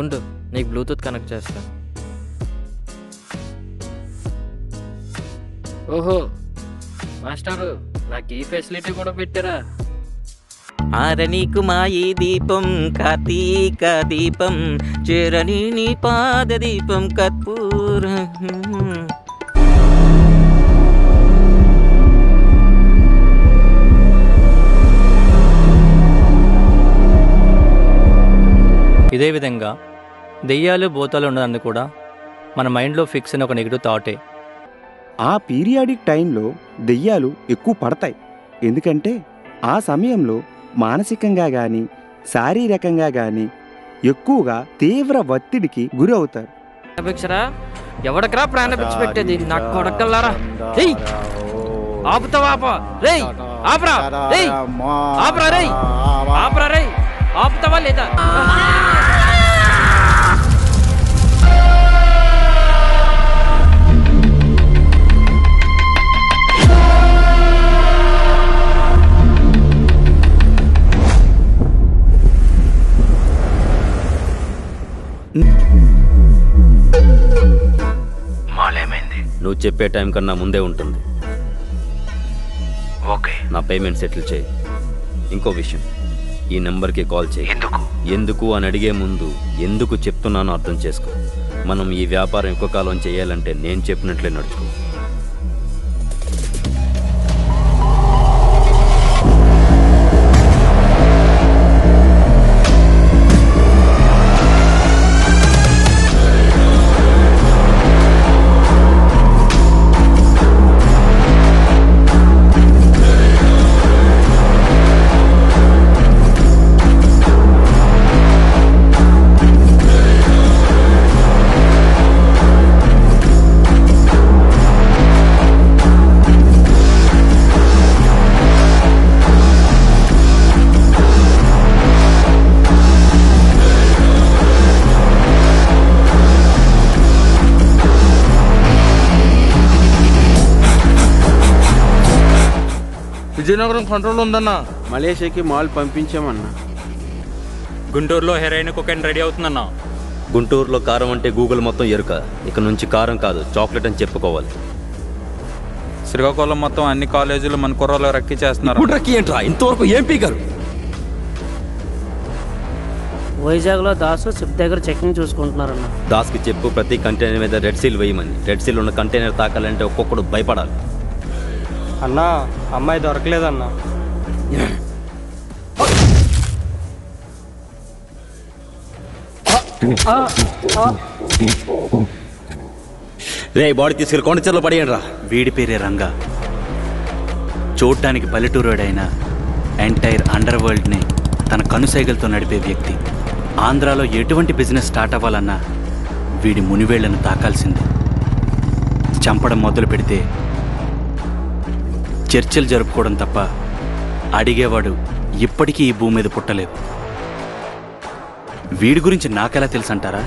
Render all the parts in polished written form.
ఉండు, నీకు Bluetooth connect చేస్తా. ఓహో మాస్టారు, నాకు ఈ ఫెసిలిటీ కూడా పెట్టారా? ఆరనీకు మాయీ దీపం కార్తీక దీపం చేరని నీ పాద దీపం కర్పూర. ఇదే విధంగా దెయ్యాలు భూతాలు ఉన్నదాన్ని కూడా మన మైండ్లో ఫిక్స్ అయిన ఒక నెగిటివ్ థాటే. ఆ పీరియాడిక్ టైంలో దెయ్యాలు ఎక్కువ పడతాయి. ఎందుకంటే ఆ సమయంలో మానసికంగా కానీ శారీరకంగా కానీ ఎక్కువగా తీవ్ర ఒత్తిడికి గురి అవుతారు. ఎవడకరా ప్రాణభిక్ష పెట్టేది? నాకు కొడకల్లారా, ఆపుతావా? ఆపరా రేయ్, ఆపరా రేయ్, ఆపరా రేయ్, ఆపుతావా లేదా? మాలేమైంది? నువ్వు చెప్పే టైం కన్నా ముందే ఉంటుంది. ఓకే, నా పేమెంట్ సెటిల్ చేయి. ఇంకో విషయం, ఈ నెంబర్కి కాల్ చేయి. ఎందుకు అని అడిగే ముందు ఎందుకు చెప్తున్నానో అర్థం చేసుకో. మనం ఈ వ్యాపారం ఎక్కువ కాలం చేయాలంటే నేను చెప్పినట్లే నడుచుకో. విజయనగరం కంట్రోల్ ఉందన్నా. మలేషియాకి మాల్ పంపించామన్నా. గుంటూరులో హెరాయిన్ కొకైన్ రెడీ అవుతుందన్నా. గుంటూరులో కారం అంటే గూగుల్ మొత్తం ఎరుక. ఇక నుంచి కారం కాదు, చాక్లెట్ అని చెప్పుకోవాలి. శ్రీకాకుళం మొత్తం అన్ని కాలేజీలు మన కుర్రలో రక్కి చేస్తున్నారు. రక్కి ఏంట్రా? ఇంతవరకు ఏం పీకారు? వైజాగ్లో దాసు షిప్ దగ్గర చెకింగ్ చూసుకుంటున్నారన్న. దాస్కి చెప్పు, ప్రతి కంటైనర్ మీద రెడ్ సీల్ వేయమని. రెడ్ సీల్ ఉన్న కంటైనర్ తాకాలంటే ఒక్కొక్కడు భయపడాలి. అన్నా, అమ్మాయి దొరకలేదన్నా. రే, బాడీ తీసుకెళ్ళి కొండచెర్లో పడేయండి రా. వీడి పేరే రంగా. చూడ్డానికి పల్లెటూరుడైనా ఎంటైర్ అండర్ వరల్డ్ని తన కనుసైగలతో నడిపే వ్యక్తి. ఆంధ్రాలో ఎటువంటి బిజినెస్ స్టార్ట్ అవ్వాలన్నా వీడి మునివేళ్లను తాకాల్సిందే. చంపడం మొదలు పెడితే చర్చలు జరుపుకోవడం తప్ప అడిగేవాడు ఇప్పటికీ ఈ భూమి మీద పుట్టలేదు. వీడి గురించి నాకెలా తెలుసంటారా?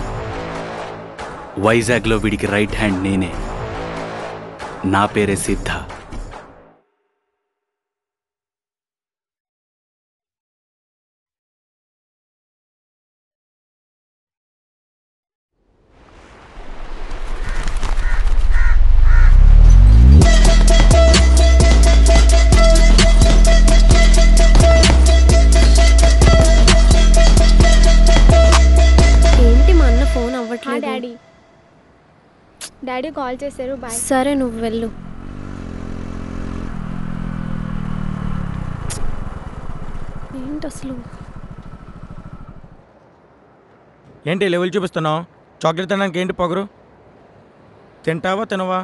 వైజాగ్లో వీడికి రైట్ హ్యాండ్ నేనే. నా పేరే సిద్ధ. డాడీ కాల్ చేశారు. బాయ్. సరే, నువ్వు వెళ్ళు. ఏంటి అసలు? ఏంటి లెవెల్ చూపిస్తున్నావు? చాక్లెట్ తినడానికి ఏంటి పొగరు? తింటావా తినవా?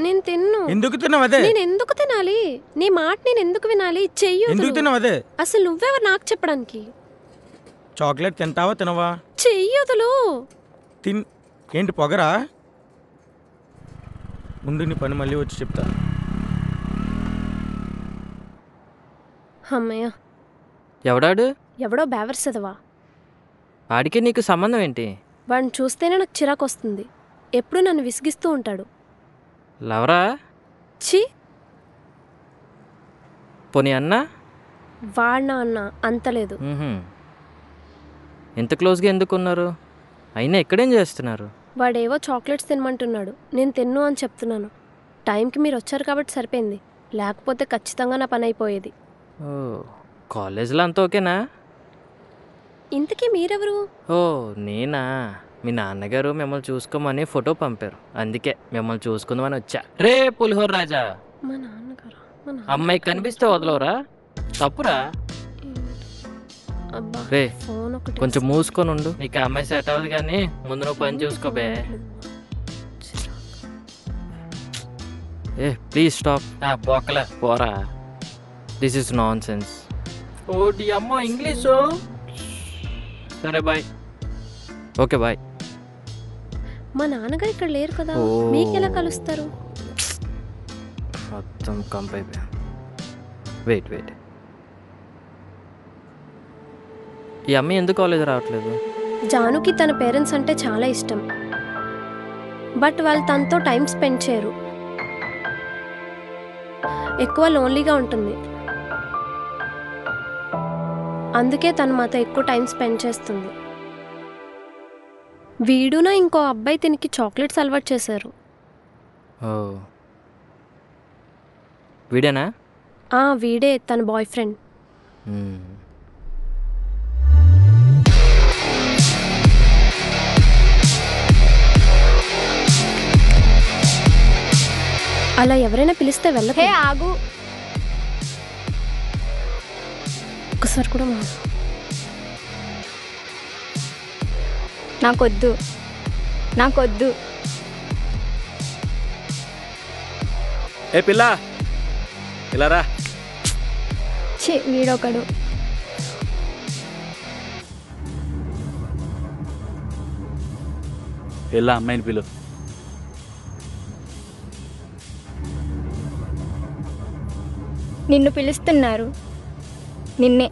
నేను తిన్ను. ఎందుకు తిన్నావు? అదే నేను ఎందుకు తినాలి? నీ మాట నేను ఎందుకు వినాలి? చెయ్యు. ఎందుకు తిన్నావు? అదే అసలు నువ్వెవరు నాకు చెప్పడానికి? చాక్లెట్ తింటావా తినవా? చెయ్యొదులు. ఏంటి పొగరా? ముందు నీ పని మళ్ళీ వచ్చి చెప్తా. అమ్మయ్య. ఎవడాడు? ఎవడో బేవర్సదవా. వాడికి నీకు సంబంధం ఏంటి? వాడిని చూస్తేనే నాకు చిరాకు వస్తుంది. ఎప్పుడు నన్ను విసిగిస్తూ ఉంటాడు. లవరా? ఛీ. పోనీ అన్నా? వాడినా అన్న అంతలేదు. ఎంత క్లోజ్గా ఎందుకున్నారు? అయినా ఎక్కడేం చేస్తున్నారు? వాడేవో చాక్లెట్స్ తినమంటున్నాడు, నేను తిన్ను అని చెప్తున్నాను. టైంకి మీరు వచ్చారు కాబట్టి సరిపోయింది, లేకపోతే ఖచ్చితంగా నా పని అయిపోయేది. ఓ, కాలేజ్లో అంతా ఓకేనా? ఇంతకీ మీరెవరు? ఓ, నేనా? మీ నాన్నగారు మిమ్మల్ని చూసుకోమని ఫోటో పంపారు, అందుకే మిమ్మల్ని చూసుకుందామని వచ్చా. రే పులిహోర రాజా, మా నాన్నగారు. అమ్మాయి కనిపిస్తే వదలవరా? తప్పురా. అబ్బా, రే ఫోన్ ఒకటి కొంచెం మూసుకొని ఉండు, నీకు ఆ అమ్మాయి సెట్ అవ్వదు కానీ ముందు నువ్వు పని చూసుకోబే. ఏ ప్లీజ్ స్టాప్. బొక్కలే పోరా, దిస్ ఇస్ నాన్ సెన్స్. ఓటి అమ్మో ఇంగ్లీషు. సరే బాయ్. Okay bye. మా నాన్నగారు ఇక్కడ లేరు కదా, ఓ. మీకు ఎలా కలుస్తారు? మొత్తం కంప్ అయిపోయా. వెయిట్ వెయిట్, ఈ అమ్మాయి ఎందుకు కాలేజ్ రావట్లేదు? జానుకి తన పేరెంట్స్ అంటే చాలా ఇష్టం, బట్ వాళ్ళు తనతో టైం స్పెండ్ చేయరు, ఎక్కువ లోన్లీగా ఉంటుంది. అందుకే తను మాతో ఎక్కువ టైం స్పెండ్ చేస్తుంది. వీడునా ఇంకో అబ్బాయి తినికి చాక్లెట్స్ అలవాటు చేశారు. ఓ, వీడేనా? వీడే తన బాయ్ ఫ్రెండ్. అలా ఎవరైనా పిలిస్తే వెళ్ళకే. ఆగు. ఒక్కసారి కూడా నాకొద్దు, నాకొద్దు. ఏ పిల్ల ఇలా రా. ఛీ, వీడొకడు. వెళ్ళా అమ్మాయిని పిలు. నిన్ను పిలుస్తున్నారు, నిన్నే.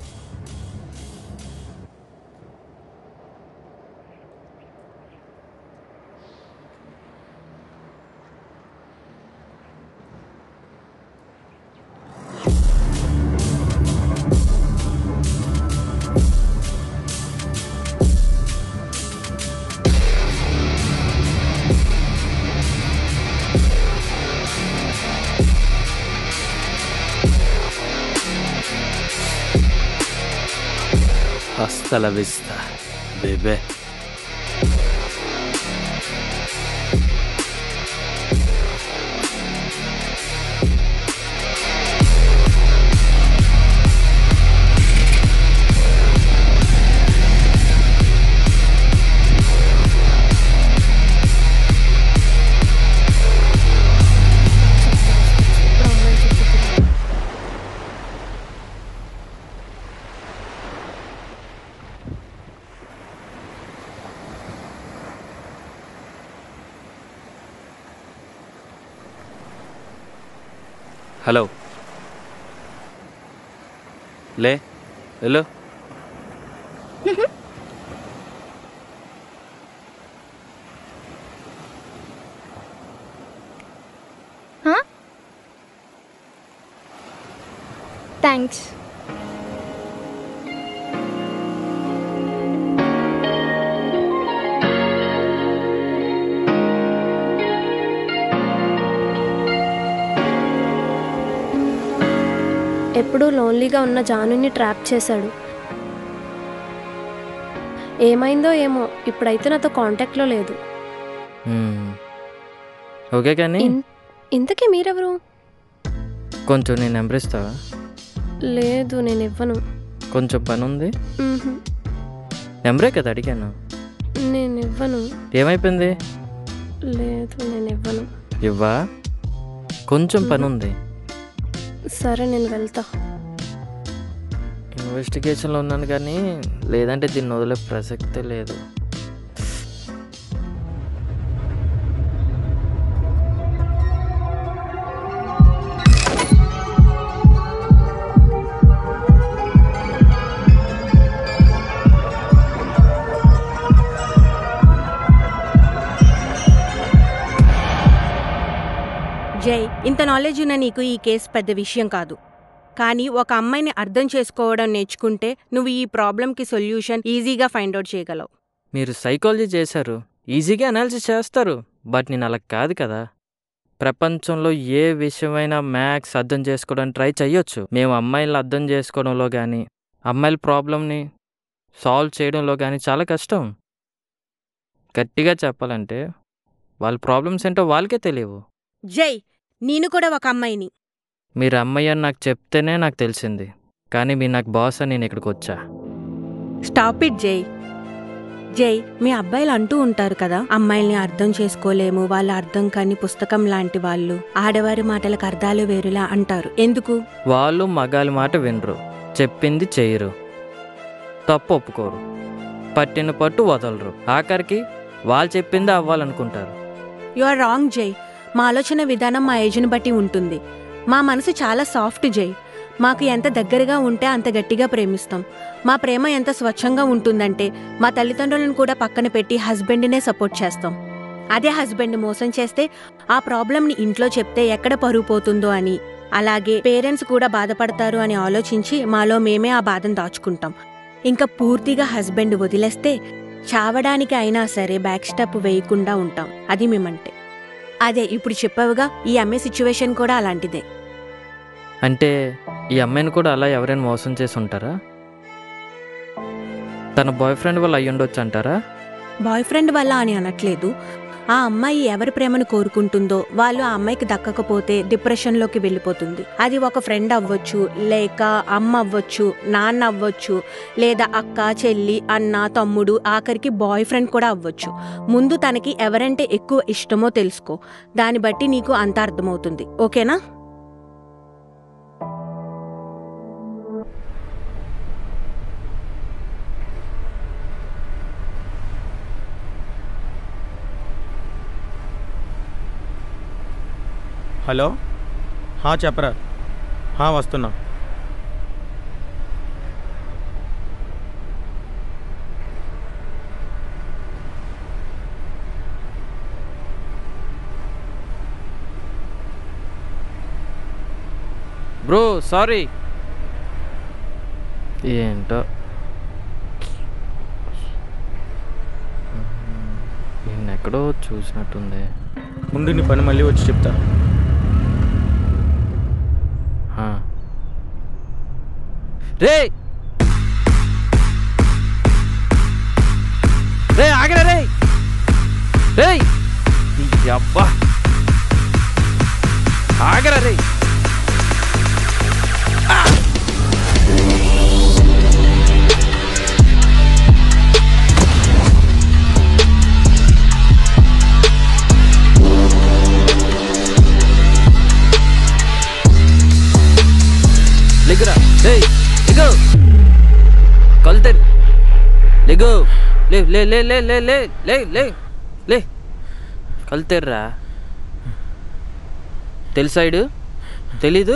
Hasta la vista, bebé. Hello, లే హలో. థ్యాంక్స్. ఎప్పుడూ లోన్లీగా ఉన్న జానుని ట్రాప్ చేశాడు. ఏమైందో ఏమో, ఇప్పుడైతే నాతో కాంటాక్ట్లో లేదు. ఓకే కానీ ఇంతకీ మీరెవరు? కొంచెం నేను నెంబర్ ఇస్తావా? లేదు, నేను ఇవ్వను. కొంచెం పని ఉంది. నెంబరే కదా అడిగాను. నేను ఇవ్వను. ఏమైపోయింది? లేదు, నేను ఇవ్వను. ఇవ్వా? కొంచెం పని ఉంది. సరే, నేను వెళ్తా. ఇన్వెస్టిగేషన్లో ఉన్నాను కానీ లేదంటే దీన్ని వదిలే ప్రసక్తే లేదు. జై, ఇంత నాలెడ్జ్ ఉన్న నీకు ఈ కేసు పెద్ద విషయం కాదు. కానీ ఒక అమ్మాయిని అర్థం చేసుకోవడం నేర్చుకుంటే నువ్వు ఈ ప్రాబ్లంకి సొల్యూషన్ ఈజీగా ఫైండ్ అవుట్ చేయగలవు. మీరు సైకాలజీ చేశారు, ఈజీగా అనాలిసిస్ చేస్తారు. బట్ నేను అలా కాదు కదా. ప్రపంచంలో ఏ విషయమైనా మ్యాథ్స్ అర్థం చేసుకోవడానికి ట్రై చేయొచ్చు. మేము అమ్మాయిలను అర్థం చేసుకోవడంలో కానీ అమ్మాయిల ప్రాబ్లమ్ని సాల్వ్ చేయడంలో కానీ చాలా కష్టం. గట్టిగా చెప్పాలంటే వాళ్ళ ప్రాబ్లమ్స్ ఏంటో వాళ్ళకే తెలియవు. జై, నేను కూడా ఒక అమ్మాయిని. మీరు అమ్మాయి అని నాకు చెప్తేనే నాకు తెలిసింది, కానీ మీరు నాకు బాస్ అని నేను ఇక్కడికి వచ్చా. స్టాప్ ఇట్ జై. జై, మీ అబ్బాయిలు అంటూ ఉంటారు కదా, అమ్మాయిల్ని అర్థం చేసుకోలేము, వాళ్ళ అర్థం కాని పుస్తకం లాంటి వాళ్ళు, ఆడవారి మాటలకు అర్థాలు వేరులా అంటారు. ఎందుకు? వాళ్ళు మగాలి మాట వినరు, చెప్పింది చేయరు, తప్పు ఒప్పుకోరు, పట్టిన పట్టు వదలరు, ఆఖరికి వాళ్ళు చెప్పింది అవ్వాలనుకుంటారు. యు ఆర్ రాంగ్ జై. మా ఆలోచన విధానం మా ఏజ్ని బట్టి ఉంటుంది. మా మనసు చాలా సాఫ్ట్ జై. మాకు ఎంత దగ్గరగా ఉంటే అంత గట్టిగా ప్రేమిస్తాం. మా ప్రేమ ఎంత స్వచ్ఛంగా ఉంటుందంటే మా తల్లిదండ్రులను కూడా పక్కన పెట్టి హస్బెండ్నే సపోర్ట్ చేస్తాం. అదే హస్బెండ్ మోసం చేస్తే ఆ ప్రాబ్లంని ఇంట్లో చెప్తే ఎక్కడ పరువు పోతుందో అని, అలాగే పేరెంట్స్ కూడా బాధపడతారు అని ఆలోచించి మాలో మేమే ఆ బాధను దాచుకుంటాం. ఇంకా పూర్తిగా హస్బెండ్ వదిలేస్తే చావడానికి అయినా సరే బ్యాక్ స్టెప్ వేయకుండా ఉంటాం. అది మేమంటే. అదే ఇప్పుడు చెప్పావుగా, ఈ అమ్మాయి సిచ్యువేషన్ కూడా అలాంటిదే. అంటే ఈ అమ్మాయిని కూడా అలా ఎవరైనా మోసం చేసి ఉంటారా? తన బాయ్ ఫ్రెండ్ వల్ల అయ్యి ఉండొచ్చు అంటారా? బాయ్ ఫ్రెండ్ వల్ల అని అనట్లేదు. ఆ అమ్మాయి ఎవరి ప్రేమను కోరుకుంటుందో వాళ్ళు ఆ అమ్మాయికి దక్కకపోతే డిప్రెషన్లోకి వెళ్ళిపోతుంది. అది ఒక ఫ్రెండ్ అవ్వచ్చు, లేక అమ్మ అవ్వచ్చు, నాన్న అవ్వచ్చు, లేదా అక్క, చెల్లి, అన్న, తమ్ముడు, ఆఖరికి బాయ్ ఫ్రెండ్ కూడా అవ్వచ్చు. ముందు తనకి ఎవరంటే ఎక్కువ ఇష్టమో తెలుసుకో. దాన్ని బట్టి నీకు అంత అర్థమవుతుంది. ఓకేనా? హలో, చెప్పరా. వస్తున్నా. Bro sorry. ఏంటో ఎక్కడో చూసినట్టుంది. ముందు నీ పని మళ్ళీ వచ్చి చెప్తా. రే రే ఆగరా రే రే అబ్బా ఆగరా రే. లేకురా రే లేకు కలుతారు లేకు లే లే లే లే లే లే లే లే లే కలుతారురా. తెలుసా ఈడు? తెలీదు?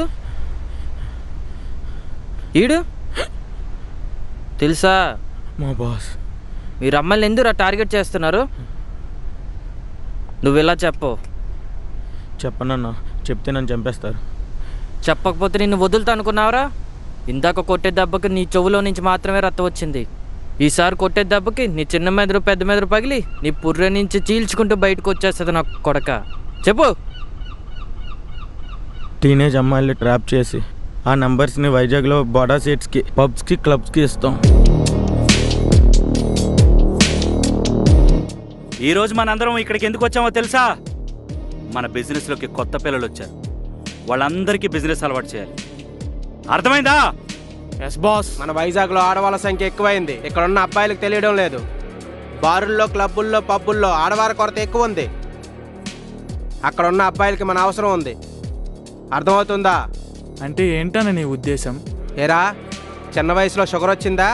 ఈడు తెలుసా? మా బాస్. మీరు అమ్మాయిని ఎందుకు టార్గెట్ చేస్తున్నారు? నువ్వు ఇలా చెప్పు. చెప్పనన్నా, చెప్తే నన్ను చంపేస్తారు. చెప్పకపోతే నిన్ను వదులుతా అనుకున్నావురా? ఇందాక కొట్టే దెబ్బకి నీ చెవులో నుంచి మాత్రమే రక్తం వచ్చింది. ఈసారి కొట్టే దెబ్బకి నీ చిన్న మెదడు పెద్ద మెదడు పగిలి నీ పుర్రె నుంచి చీల్చుకుంటూ బయటకు వచ్చేస్తుంది నా కొడక. చెప్పు. టీనేజ్ అమ్మాయిల్ని ట్రాప్ చేసి ఆ నంబర్స్ని వైజాగ్లో బోడా సీట్స్కి, పబ్స్కి, క్లబ్స్కి ఇస్తాం. ఈరోజు మనందరం ఇక్కడికి ఎందుకు వచ్చామో తెలుసా? మన బిజినెస్లోకి కొత్త పిల్లలు వచ్చారు. వాళ్ళందరికీ బిజినెస్ అలవాటు చేయాలి. అర్థమైందా? Yes boss. మన వైజాగ్లో ఆడవాళ్ళ సంఖ్య ఎక్కువైంది. ఇక్కడ ఉన్న అబ్బాయిలకు తెలియడం లేదు. బారుల్లో, క్లబ్బుల్లో, పబ్బుల్లో ఆడవారి కొరత ఎక్కువ ఉంది. అక్కడ ఉన్న అబ్బాయిలకి మన అవసరం ఉంది. అర్థమవుతుందా? అంటే ఏంటన్న నీ ఉద్దేశం? ఏరా, చిన్న వయసులో షుగర్ వచ్చిందా?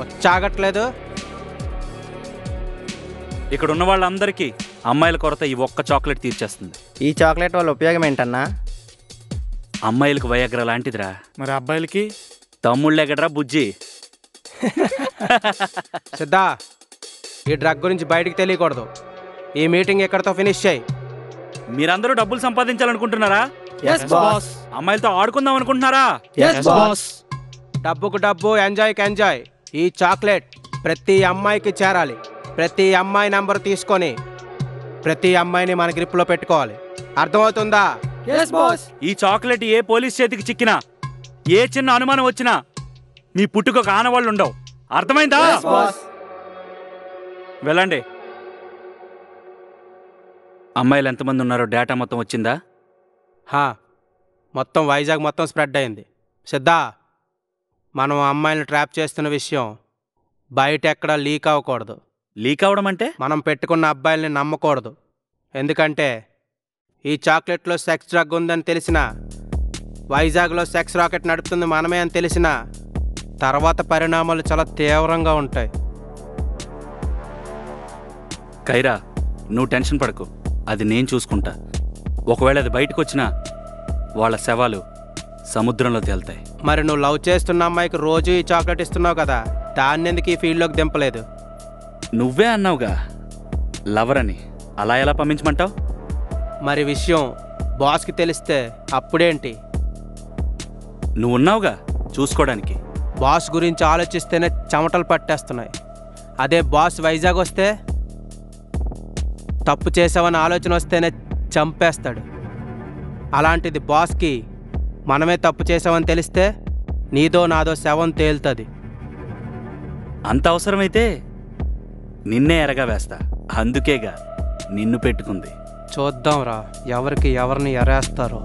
వచ్చాగట్లేదు. ఇక్కడ ఉన్న వాళ్ళందరికీ అమ్మాయిల కొరత ఈ ఒక్క చాక్లెట్ తీర్చేస్తుంది. ఈ చాక్లెట్ వల్ల ఉపయోగం ఏంటన్నా? అమ్మాయిలకు వయాగ్రా లాంటిదిరా. మరి అబ్బాయిలకి? తమ్ముళ్ళెగడ్రా బుజ్జి. సిద్ధా, ఈ డ్రగ్ గురించి బయటికి తెలియకూడదు. ఈ మీటింగ్ ఎక్కడితో ఫినిష్ చేయి. మీరందరూ డబ్బులు సంపాదించాలనుకుంటున్నారా? yes boss. అమ్మాయిలతో ఆడుకుందాం అనుకుంటున్నారా? yes boss. డబ్బుకు డబ్బు, ఎంజాయ్కి ఎంజాయ్. ఈ చాక్లెట్ ప్రతి అమ్మాయికి చేరాలి. ప్రతి అమ్మాయి నంబర్ తీసుకొని ప్రతి అమ్మాయిని మన గ్రిప్లో పెట్టుకోవాలి. అర్థమవుతుందా? ఈ చాక్లెట్ ఏ పోలీస్ చేతికి చిక్కినా, ఏ చిన్న అనుమానం వచ్చినా మీ పుట్టుకొక ఆనవాళ్ళు ఉండవు. అర్థమైందా? వెళ్ళండి. అమ్మాయిలు ఎంతమంది ఉన్నారో డేటా మొత్తం వచ్చిందా? మొత్తం వైజాగ్ మొత్తం స్ప్రెడ్ అయింది. సిద్ధా, మనం అమ్మాయిలను ట్రాప్ చేస్తున్న విషయం బయట ఎక్కడా లీక్ అవ్వకూడదు. లీక్ అవ్వడం అంటే? మనం పెట్టుకున్న అబ్బాయిల్ని నమ్మకూడదు. ఎందుకంటే ఈ చాక్లెట్లో సెక్స్ డ్రగ్ ఉందని తెలిసినా, వైజాగ్లో సెక్స్ రాకెట్ నడుపుతుంది మనమే అని తెలిసినా తర్వాత పరిణామాలు చాలా తీవ్రంగా ఉంటాయి. కైరా, నువ్వు టెన్షన్ పడకు, అది నేను చూసుకుంటా. ఒకవేళ అది బయటకు వచ్చినా వాళ్ళ శవాలు సముద్రంలో తేలుతాయి. మరి నువ్వు లవ్ చేస్తున్న అమ్మాయికి రోజు ఈ చాక్లెట్ ఇస్తున్నావు కదా, దాన్ని ఎందుకు ఈ ఫీల్డ్లోకి దింపలేదు? నువ్వే అన్నావుగా లవర్ అని, అలా ఎలా పంపించమంటావు? మరి విషయం బాస్కి తెలిస్తే అప్పుడేంటి? నువ్వున్నావుగా చూసుకోవడానికి. బాస్ గురించి ఆలోచిస్తేనే చెమటలు పట్టేస్తున్నాయి. అదే బాస్ వైజాగ్ వస్తే, తప్పు చేసావని ఆలోచన వస్తేనే చంపేస్తాడు. అలాంటిది బాస్కి మనమే తప్పు చేసామని తెలిస్తే నీదో నాదో శవం తేలుతుంది. అంత అవసరమైతే నిన్నే ఎరగా వేస్తా. అందుకేగా నిన్ను పెట్టుకుంది. చూద్దాంరా ఎవరికి ఎవరిని ఎరేస్తారో.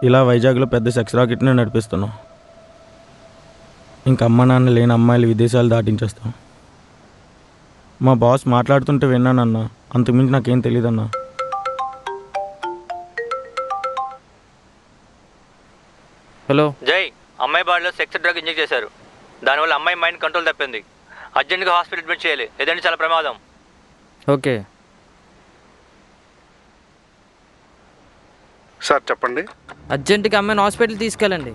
ఇలా వైజాగ్లో పెద్ద సెక్స్ రాకెట్ని నడిపిస్తున్నాం. ఇంక అమ్మ నాన్న లేని అమ్మాయిలు విదేశాలు దాటించేస్తాం. మా బాస్ మాట్లాడుతుంటే విన్నానన్నా, అంతకుమించి నాకేం తెలియదన్నా. హలో జై, అమ్మాయి బాడీలో సెక్స్ డ్రగ్ ఇంజెక్ట్ చేశారు. దానివల్ల అమ్మాయి మైండ్ కంట్రోల్ తప్పింది. అర్జెంట్గా హాస్పిటల్ అడ్మిట్ చేయాలి, లేదంటే చాలా ప్రమాదం. ఓకే సార్ చెప్పండి. అర్జెంటుగా అమ్మాయిని హాస్పిటల్ తీసుకెళ్ళండి.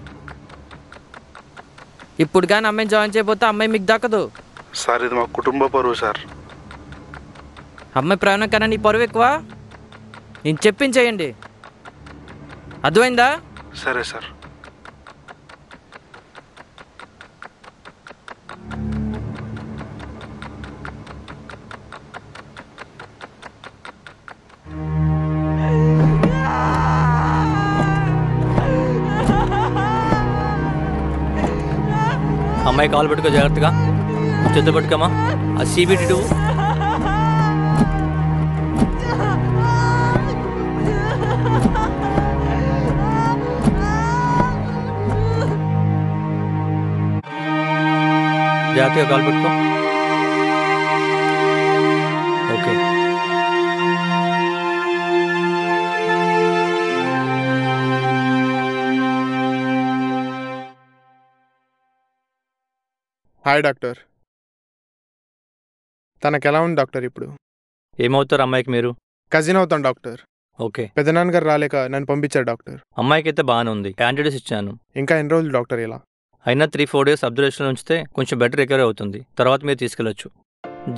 ఇప్పుడు కానీ అమ్మాయిని జాయిన్ చేయకపోతే అమ్మాయి మీకు దక్కదు. సార్ ఇది మా కుటుంబ పరువు సార్. అమ్మాయి ప్రాణం కన్నా నీ పరువు ఎక్కువ. నేను చెప్పించేయండి, అర్థమైందా? సరే సార్. అమ్మాయి కాలు పట్టుకో జాగ్రత్తగా. చేత పట్టుకోమా. ఆ CBD 2 జాగ్రత్తగా కాలు పట్టుకో. ఓకే. Hi doctor. తనకు ఎలా ఉంది డాక్టర్ ఇప్పుడు? ఏమవుతారు అమ్మాయికి మీరు? కజిన్ అవుతాను డాక్టర్. ఓకే. పెద్దనాన్నగారు రాలేక నన్ను పంపించారు డాక్టర్. అమ్మాయికి అయితే బాగానే ఉంది, యాంటీడోస్ ఇచ్చాను. ఇంకా ఎన్ని రోజులు డాక్టర్ ఇలా? అయినా 3-4 డేస్ అబ్జర్వేషన్లో ఉంచితే కొంచెం బెటర్ రికవరీ అవుతుంది. తర్వాత మీరు తీసుకెళ్ళొచ్చు.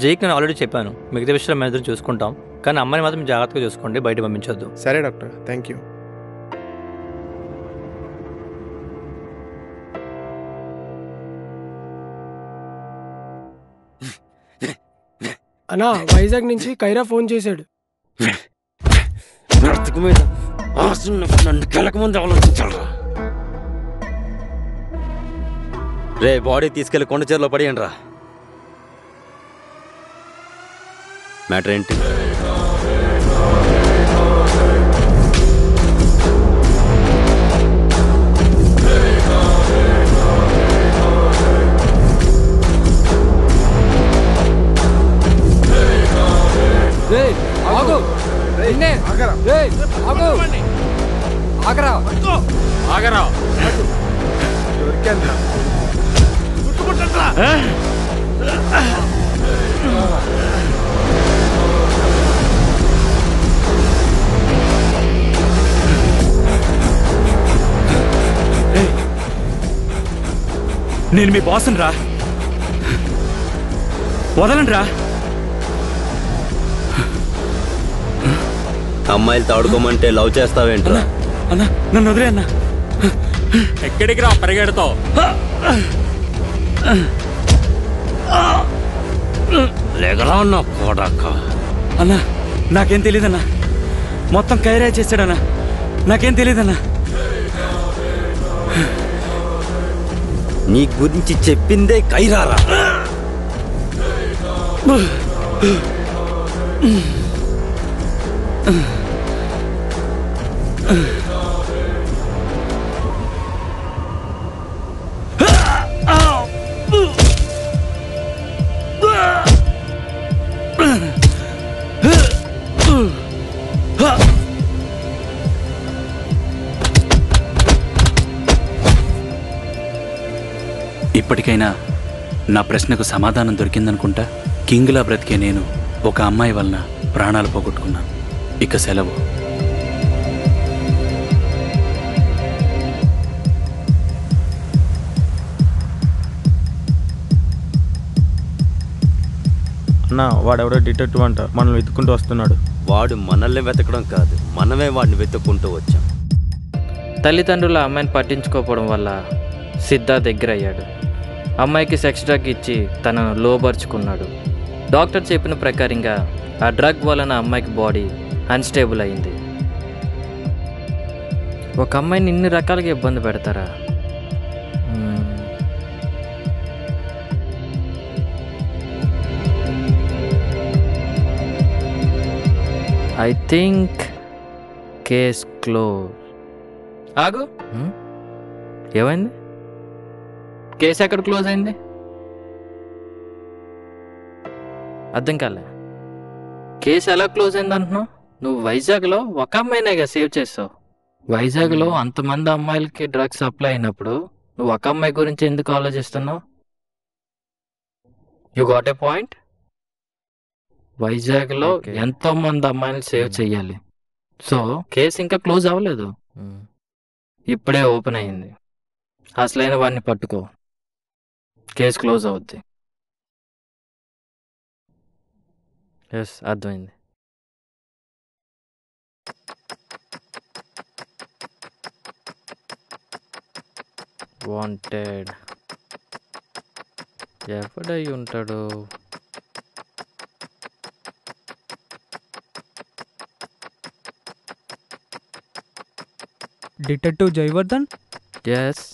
జైకి నేను ఆల్రెడీ చెప్పాను, మిగతా విషయాలు మేము ఇద్దరు చూసుకుంటాం. కానీ అమ్మాయిని మాత్రం జాగ్రత్తగా చూసుకోండి, బయట పంపించొద్దు. సరే డాక్టర్, థ్యాంక్ యూ. అన్నా, వైజాగ్ నుంచి కైరా ఫోన్ చేశాడు. రే, బాడీ తీసుకెళ్లి కొండ చీరలో పడేయండి రా. మ్యాటర్ ఏంటి? నేను మీ బాసుని రా, వదలండి రా. అమ్మాయిలు తాడుకోమంటే లవ్ చేస్తావేంట్రా? అన్నా నన్ను వదిలే అన్నా. ఎక్కడికి రా పరిగెడతావు? లేగరా అన్నా పోడాక. అన్నా నాకేం తెలీదన్నా, మొత్తం కైరా చేశాడన్నా, నాకేం తెలీదన్నా. నీ గురించి చెప్పిందే కైరారా. ఇప్పటికైనా నా ప్రశ్నకు సమాధానం దొరికిందనుకుంటా. కింగ్లా బ్రతికే నేను ఒక అమ్మాయి వలన ప్రాణాలు పోగొట్టుకున్నాను. ఇక సెలవు. అన్న వాడెవడో డిటెక్టివ్ అంట, మనల్ని వెతుక్కుంటూ వస్తున్నాడు. వాడు మనల్ని వెతకడం కాదు, మనమే వాడిని వెతుక్కుంటూ వచ్చాం. తల్లిదండ్రుల అమ్మాయిని పట్టించుకోకపోవడం వల్ల సిద్ధార్థ్ దగ్గర అయ్యాడు. అమ్మాయికి సెక్స్ డ్రగ్ ఇచ్చి తనను లోబరుచుకున్నాడు. డాక్టర్ చెప్పిన ప్రకారంగా ఆ డ్రగ్ వలన అమ్మాయికి బాడీ అన్స్టేబుల్ అయింది. ఒక అమ్మాయిని ఇన్ని రకాలుగా ఇబ్బంది పెడతారా? I think case close. ఆగు, ఏమైంది? కేసు ఎక్కడ క్లోజ్ అయింది? అర్థం కాలే. కేసు ఎలా క్లోజ్ అయింది అంటున్నావు? నువ్వు వైజాగ్లో ఒక అమ్మాయినేగా సేవ్ చేసావు. వైజాగ్లో అంతమంది అమ్మాయిలకి డ్రగ్స్ సప్లై అయినప్పుడు నువ్వు ఒక అమ్మాయి గురించి ఎందుకు ఆలోచిస్తున్నావు? You got a point. వైజాగ్లో ఎంతో మంది అమ్మాయిని సేవ్ చెయ్యాలి. సో కేసు ఇంకా క్లోజ్ అవ్వలేదు, ఇప్పుడే ఓపెన్ అయింది. అసలైన వాడిని పట్టుకో, కేసు క్లోజ్ అవుద్ది. ఎస్, అర్థమైంది. వాంటెడ్ ఎవడై ఉంటాడు? డిటెక్టివ్ జయవర్ధన్. ఎస్,